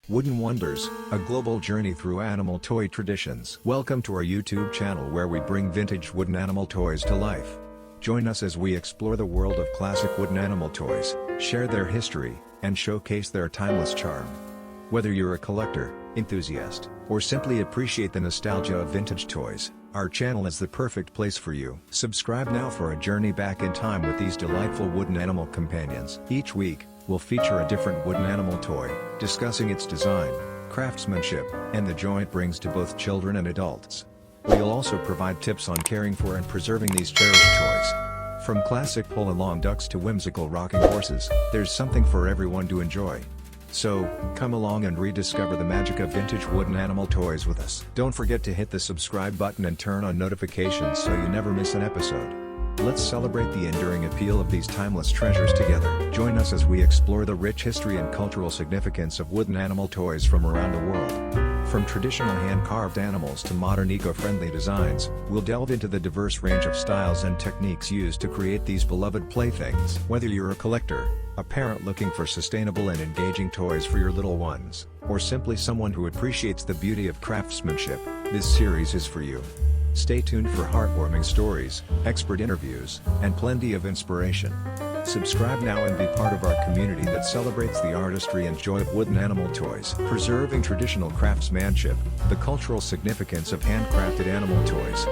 Wooden Wonders, a global journey through animal toy traditions. Welcome to our YouTube channel where we bring vintage wooden animal toys to life. Join us as we explore the world of classic wooden animal toys, share their history, and showcase their timeless charm. Whether you're a collector, enthusiast, or simply appreciate the nostalgia of vintage toys, our channel is the perfect place for you. Subscribe now for a journey back in time with these delightful wooden animal companions. Each week, we'll feature a different wooden animal toy, discussing its design, craftsmanship, and the joy it brings to both children and adults. We'll also provide tips on caring for and preserving these cherished toys. From classic pull-along ducks to whimsical rocking horses, there's something for everyone to enjoy. So, come along and rediscover the magic of vintage wooden animal toys with us. Don't forget to hit the subscribe button and turn on notifications so you never miss an episode. Let's celebrate the enduring appeal of these timeless treasures together. Join us as we explore the rich history and cultural significance of wooden animal toys from around the world. From traditional hand-carved animals to modern eco-friendly designs, we'll delve into the diverse range of styles and techniques used to create these beloved playthings. Whether you're a collector, a parent looking for sustainable and engaging toys for your little ones, or simply someone who appreciates the beauty of craftsmanship, this series is for you. Stay tuned for heartwarming stories, expert interviews, and plenty of inspiration. Subscribe now and be part of our community that celebrates the artistry and joy of wooden animal toys. Preserving traditional craftsmanship, the cultural significance of handcrafted animal toys.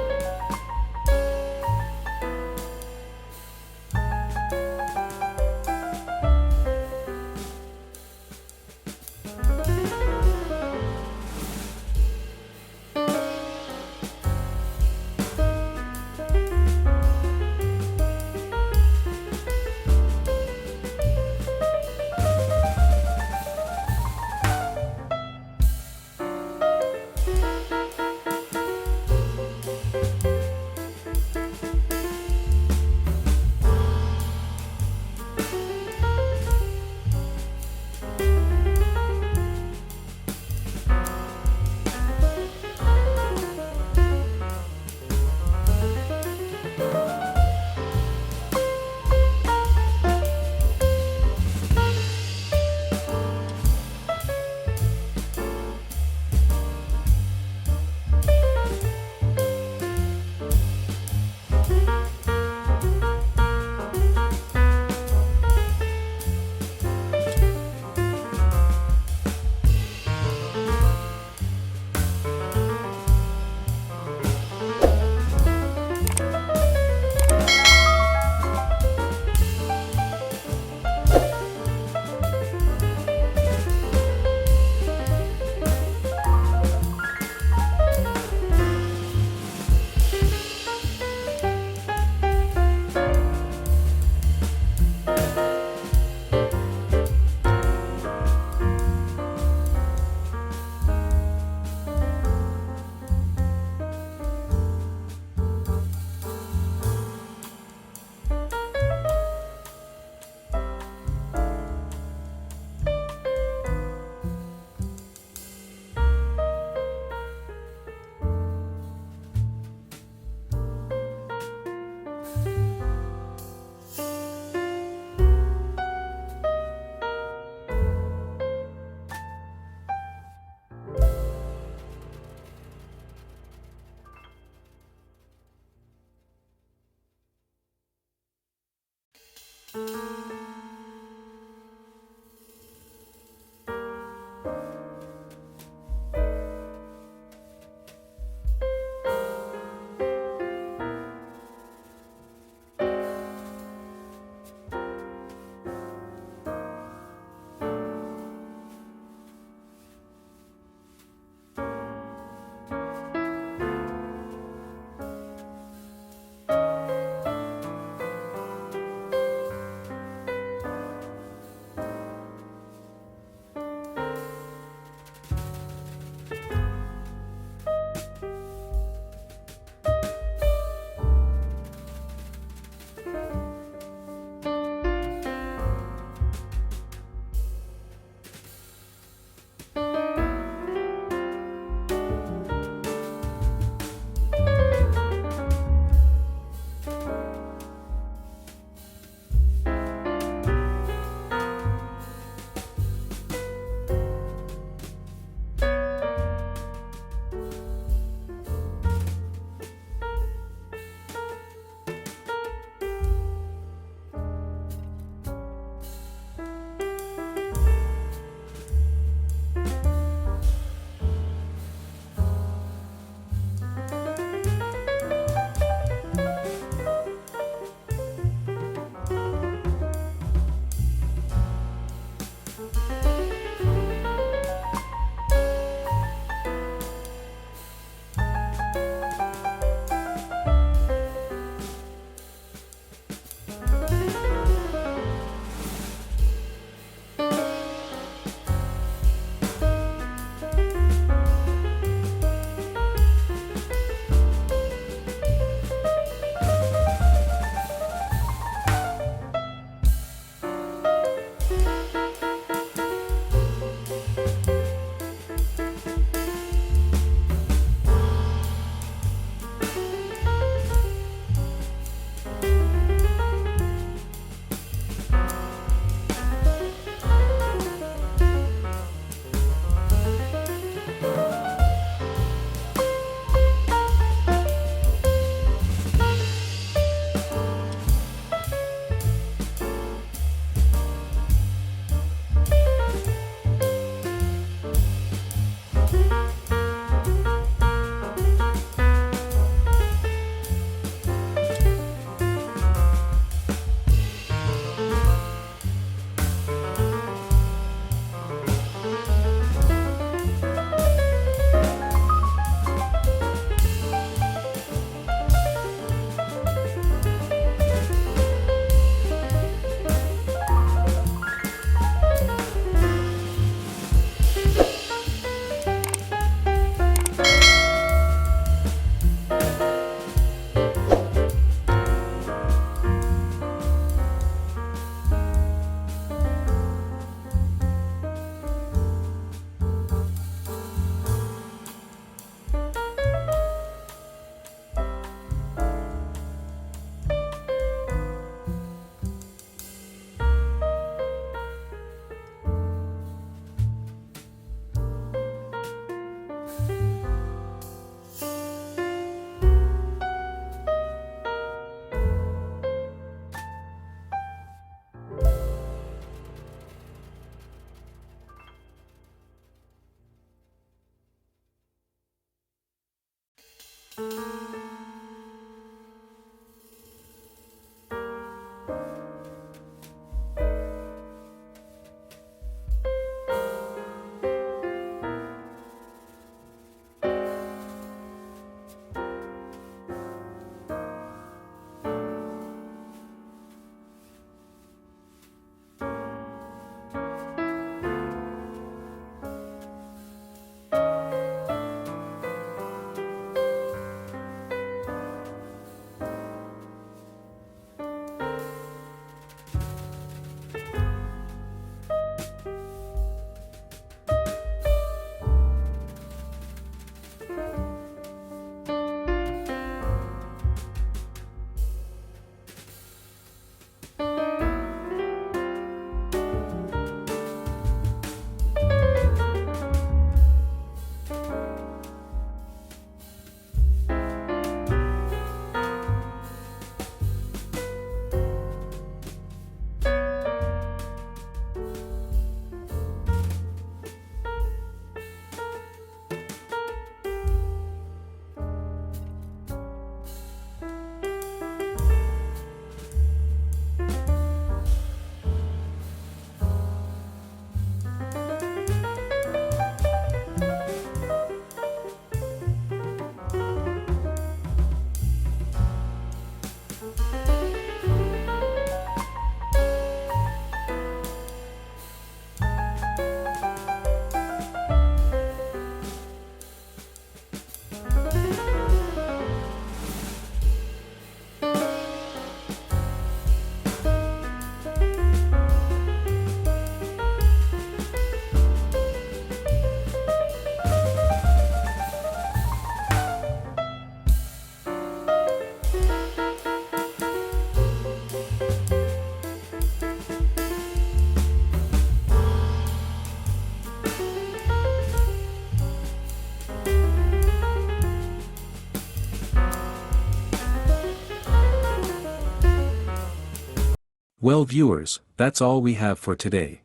Well viewers, that's all we have for today.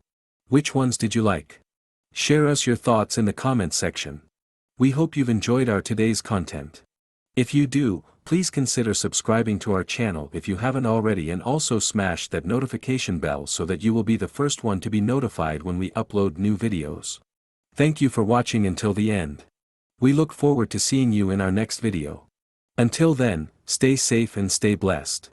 Which ones did you like? Share us your thoughts in the comments section. We hope you've enjoyed our today's content. If you do, please consider subscribing to our channel if you haven't already, and also smash that notification bell so that you will be the first one to be notified when we upload new videos. Thank you for watching until the end. We look forward to seeing you in our next video. Until then, stay safe and stay blessed.